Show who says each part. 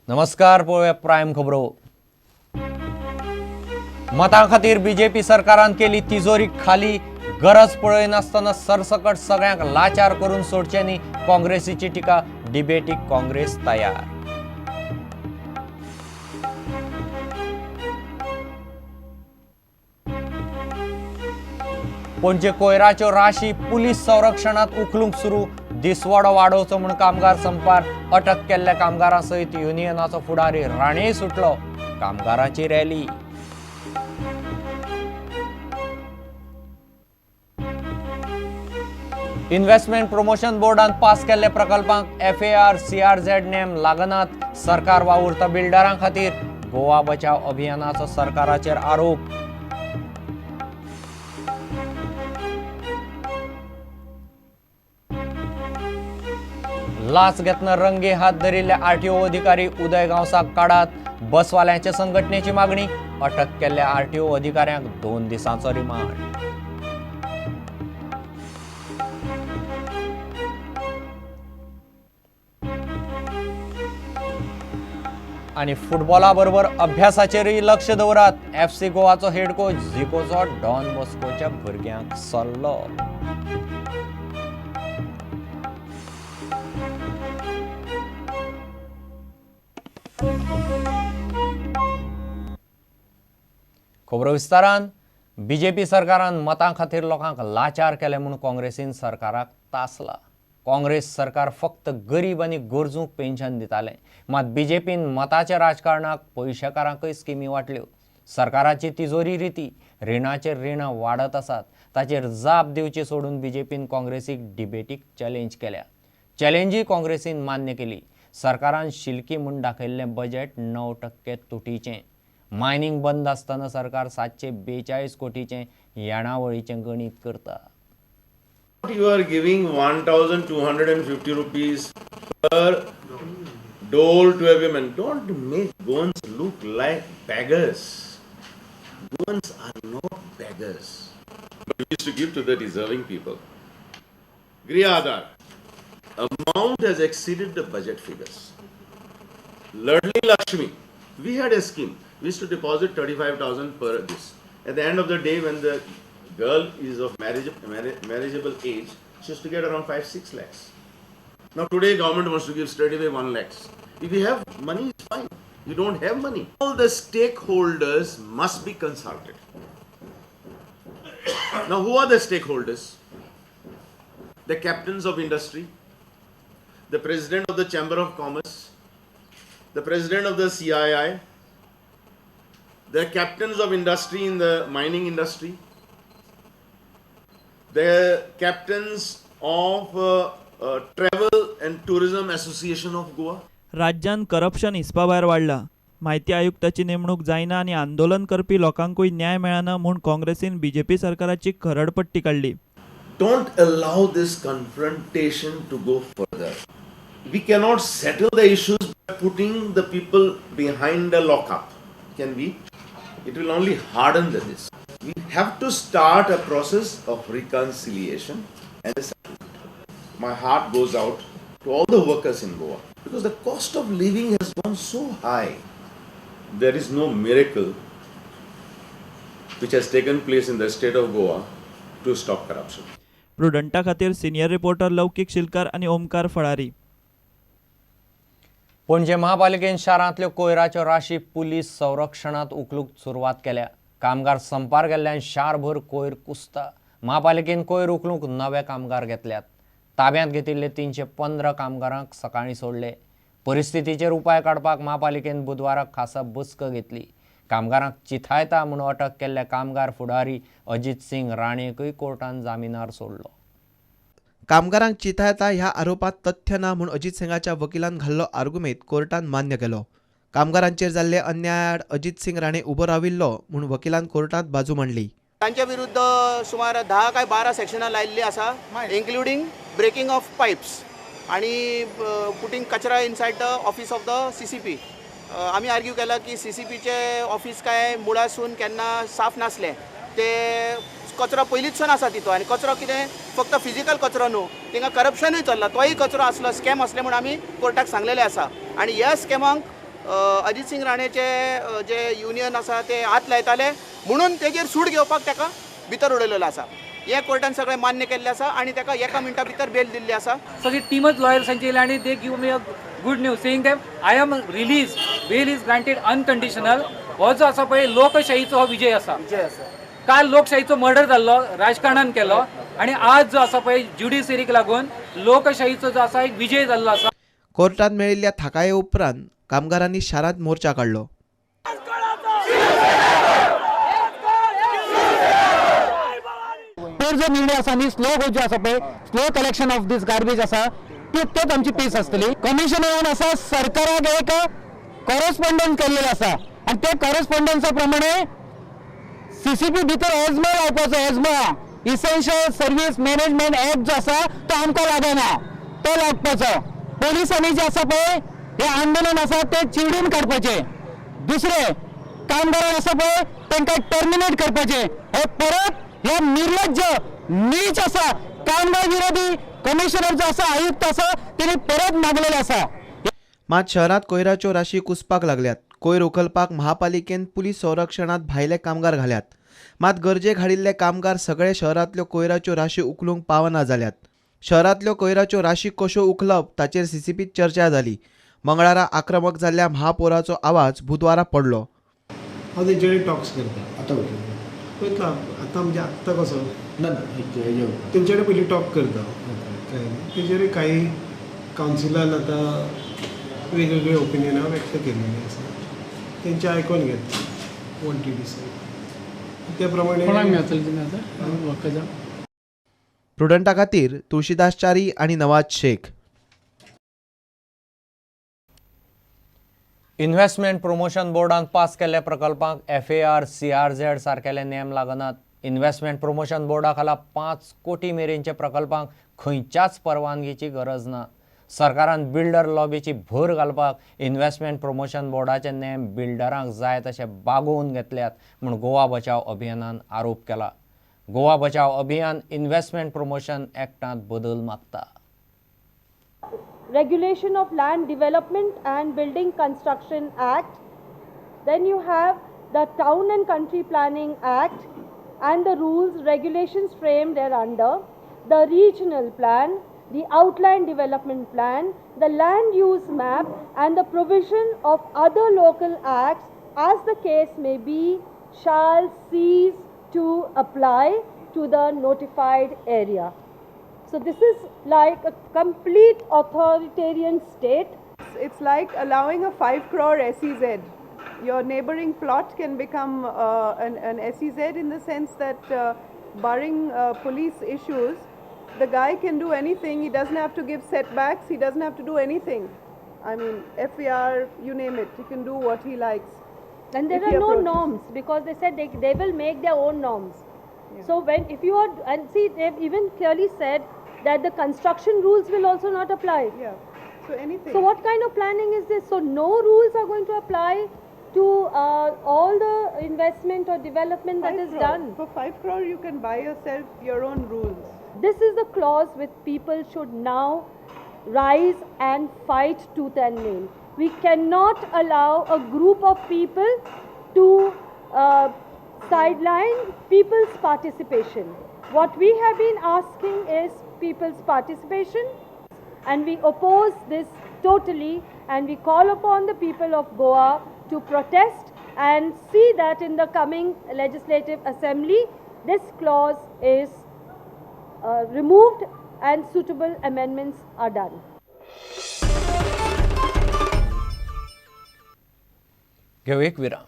Speaker 1: नमस्कार, पळोवया प्रायम खबरो. मतां खातीर बीजेपी सरकारान केली तिजोरी खाली. गरज पळयनासतना सरसकट सगळ्यांक लाचार करून सोडचे न्ही, काँग्रेसीची टिका. डिबेटीक काँग्रेस तयार. पणजे कोयराच्यो राशी पुलीस संरक्षणात उखलूंक सुरू. दिसवाडो वाडोवचो म्हूण कामगार संपार. अटक केल्ल्या कामगारां सयत युनियनाचो फुडारी राणेय सुटलो. कामगारांची रॅली. इन्व्हेस्टमेंट प्रमोशन बोर्डान पास केल्ल्या प्रकल्पांक FAR, CRZ नेम लागनात. सरकार वावुरता बिल्डरां खातीर. गोवा बचाव अभियानाचो सरकाराचेर आरोप. लाच घेतना रंगे हात धरिल्ले RTO अधिकारी उदय गांवसाक काढात. बसवाल्यांच्या संघटनेची मागणी. अटक केल्ल्या RTO अधिकाऱ्यांक 2 दिसांचो रिमांड. आणि फुटबॉला बरोबर अभ्यासाचेरय लक्ष दवरात. FC गोवाचो हेड कोच झिकोचो डॉन बॉस्कोच्या भुरग्यांक सल्लो. खबरो विस्तारान. बीजेपी सरकारान मतां खातीर लोकांक लाचार केले म्हूण काँग्रेसीन सरकाराक तासला. काँग्रेस सरकार फक्त गरीब आनी गरजूंक पेन्शन दिताले, मात बीजेपीन मताच्या राजकारणाक पयशेकारांकय स्किमी वाटल्यो. सरकाराची तिजोरी रिती, रिणाचेर रीण वाडत आसात, ताचेर जाप दिवची सोडून बीजेपीन काँग्रेसीक डिबेटीक चॅलेंज केल्या. चॅलेंजय काँग्रेसीन मान्य केली. सरकारान शिलकी म्हूण दाखयल्लें बजेट 9% तुटीचें. मायनिंग बंद आसतना सरकार 742 कोटीचें येणावळीचें गणीत करता.
Speaker 2: You are giving 1,250 rupees per dole to every man. Don't make Goans look like beggars. Goans are not beggars. But we used to give to the deserving people. Griha Aadhar. Amount has exceeded the budget figures. Ladli Lakshmi. We had a scheme. We used to deposit 35,000 per this. At the end of the day, when the girl is of marriageable age, she has to get around 5-6 lakhs. Now today government wants to give straight away 1 lakhs. If you have money, it's fine. You don't have money. All the stakeholders must be consulted. Now who are the stakeholders? The captains of industry, the president of the Chamber of Commerce, the president of the CII, the captains of industry in the mining industry, the captains of Travel and Tourism Association of Goa.
Speaker 3: राज्यान corruption हिसपाभायर वाडला. माहिती आयुक्ताची नेमणूक जायना आनी आंदोलन करपी लोकांकूय न्याय मेळना म्हूण काँग्रेसीन बीजेपी सरकाराची खरडपट्टी काडली.
Speaker 2: Don't allow this confrontation to go further. We cannot settle the issues by putting the people behind the lockup. Can we? It will only harden this. We have to start a process of reconciliation and a settlement. My heart goes out to all the workers in Goa because the cost of living has gone so high. There is no miracle which has taken place in the state of Goa to stop corruption.
Speaker 3: प्रुडंटा खातीर senior reporter लौकीक शिलकार आनी ओमकार फळारी.
Speaker 1: पणजे महापालिकेन शारांतल्यो कोयराच्यो राशी police संरक्षणात उखलूंक सुरवात केल्या. कामगार संपार गेल्ल्यान शारभर कोयर कुसता. महापालिकेन कोयर उखलूंक नवे कामगार घेतल्यात. ताब्यांत घेतिल्ले 315 कामगारांक सकाळीं सोडले. परिस्थितीचेर उपाय काडपाक महापालिकेन बुधवाराक खासा बसक घेतली. कामगारांक चिथायता म्हूण अटक केल्ल्या कामगार फुडारी अजित सिंग राणेकय कोर्टान जामिनार सोडलो.
Speaker 4: कामगारांक चिथायता ह्या आरोपात तथ्य ना म्हूण अजित सिंगाच्या वकिलान घाल्लो आर्ग्युमेंट कोर्टान मान्य केलो. कामगारांचेर जाल्ले अन्यायाआड अजित सिंग राणे उबो राविल्लो म्हूण वकिलान कोर्टात बाजू मांडली.
Speaker 5: तांच्या विरुद्ध सुमार 10 काय 12 सेक्शनां लायिल्लीं आसा, इन्क्लुडींग ब्रेकिंग ऑफ पायप्स आणि पुटिंग कचरा inside the office of the CCP. आमी आर्ग्यू केला की CCPचे ऑफिस काय मुळासून केन्ना साफ नासलें. ते कचरो पयलींचसून आसा तितून आनी कचरो कितें फक्त फिजिकल कचरो न्हू, तिंगा करप्शनूय चल्ला, तोय कचरो आसलो, स्कॅम असले म्हूण आमी कोर्टाक सांगलेले आसा. आनी ह्या स्कॅमांक अजित सिंग राणेचे जे युनियन आसा ते हात लायताले म्हणून तेजेर सूट घेवपाक ताका भितर उडयलेलो आसा. हे कोर्टान सगळें मान्य केल्लें आसा आनी ताका एका मिनटा भितर बेल दिल्ली आसा.
Speaker 6: So the team of lawyers and they give me a good news saying that I am released, bail is granted unconditional. हो जो आसा पळय लोकशाहीचो हो विजय आसा. काल लोकशाहीचो मर्डर जाल्लो राजकारणान केलो आणि आज जो आसा पळय ज्युडिशरीक लागून लोकशाहीचो जो आसा एक विजय जाल्लो आसा.
Speaker 4: कोर्टात मेळिल्ल्या थाकाये उपरांत कामगारांनी शारांत मोर्चा काढलो.
Speaker 7: तर जो निर्णय आसा न्ही स्लो जो आसा पळय slow collection of these garbage आसा तेच आमची पीस आसतली. कमिशनरान आसा सरकाराक एक कॉरेस्पॉन्डन्स केल्लेलो आसा आनी त्या कॉरेस्पॉन्डन्सा प्रमाणे CCP भितर एजमा लावपाचो asthma essential service management act जो आसा तो आमकां लागना तो लागपाचो. पोलिसांनी जे आसा पळय हे आंदोलन आसा ते चिडून काडपाचे. दुसरे कामगारां आसा पळय तांकां टर्मिनेट करपाचे. हे परत हे निर्लज्ज नीच आसा कामगार विरोधी कमिशनर जो आसा आयुक्त आसा तेणी परत मागलेले आसा.
Speaker 4: मात शहरात कोयराच्यो राशी कुसपाक लागल्यात. कोयर उखलपाक महापालिकेन पुलीस संरक्षणात भायले कामगार घाल्यात. मात गरजेक हाडिल्ले कामगार सगळे शहरांतल्यो कोयराच्यो राशी उखलूंक पावना जाल्यात. शहरांतल्यो कोयराच्यो राशी कश्यो उखलप ताचेर CCPत चर्चा जाली. मंगळारा आक्रमक जाल्ल्या महापौराचो आवाज बुधवारा पडलो.
Speaker 8: हांव तेंचे टॉक्स करता पळयता आतां म्हणजे आत्तां कसो तेंचे कडेन पयलीं टॉक करता तेजेर काही कावन्सिलान आतां वेगवेगळे ओपिनियनां व्यक्त केल्लेली आसा तेंचे आयकून घेता वॉट टू डिसायड त्या प्रमाणे
Speaker 4: प्रुडंटा खातीर तुळशीदास च्यारी आनी नवाज शेख.
Speaker 1: इन्व्हेस्टमेंट प्रमोशन बोर्डान पास केल्ल्या प्रकल्पांक FAR, CRZ सारकेले नेम लागनात. इन्व्हेस्टमेंट प्रमोशन बोर्डा खाला 5 कोटी मेरेनच्या प्रकल्पांक खंयच्याच परवानगीची गरज ना. सरकारान बिल्डर लॉबीची भर घालपाक इन्व्हेस्टमेंट प्रमोशन बोर्डाचे नेम बिल्डरांक जाय तशे बागोवन घेतल्यात म्हूण गोवा बचाव अभियानान आरोप केला. गोवा बचाव अभियान इन्व्हेस्टमेंट प्रमोशन एक्टांत बदल मागता.
Speaker 9: Regulation of Land Development and Building Construction Act. Then you have the Town and Country Planning Act and the rules, regulations framed thereunder, the Regional Plan, the Outline Development Plan, the Land Use Map and the provision of other local acts as the case may be shall cease to apply to the notified area. So this is like a complete authoritarian state.
Speaker 10: It's like allowing a 5 crore SEZ. Your neighboring plot can become an SEZ in the sense that barring police issues, the guy can do anything. He doesn't have to give setbacks. He doesn't have to do anything. I mean, FAR, you name it. He can do what he likes.
Speaker 9: And there are no norms because they said they will make their own norms. Yeah. So if you are, and see, they've even clearly said that the construction rules will also not apply.
Speaker 10: Yeah. So anything.
Speaker 9: So what kind of planning is this? So no rules are going to apply to all the investment or development that is done.
Speaker 10: For 5 crore, you can buy yourself your own rules.
Speaker 9: This is the clause which people should now rise and fight tooth and nail. We cannot allow a group of people to sideline people's participation. What we have been asking is people's participation, and we oppose this totally, and we call upon the people of Goa to protest and see that in the coming legislative assembly this clause is removed and suitable amendments are done.
Speaker 1: घेऊ एक विराम.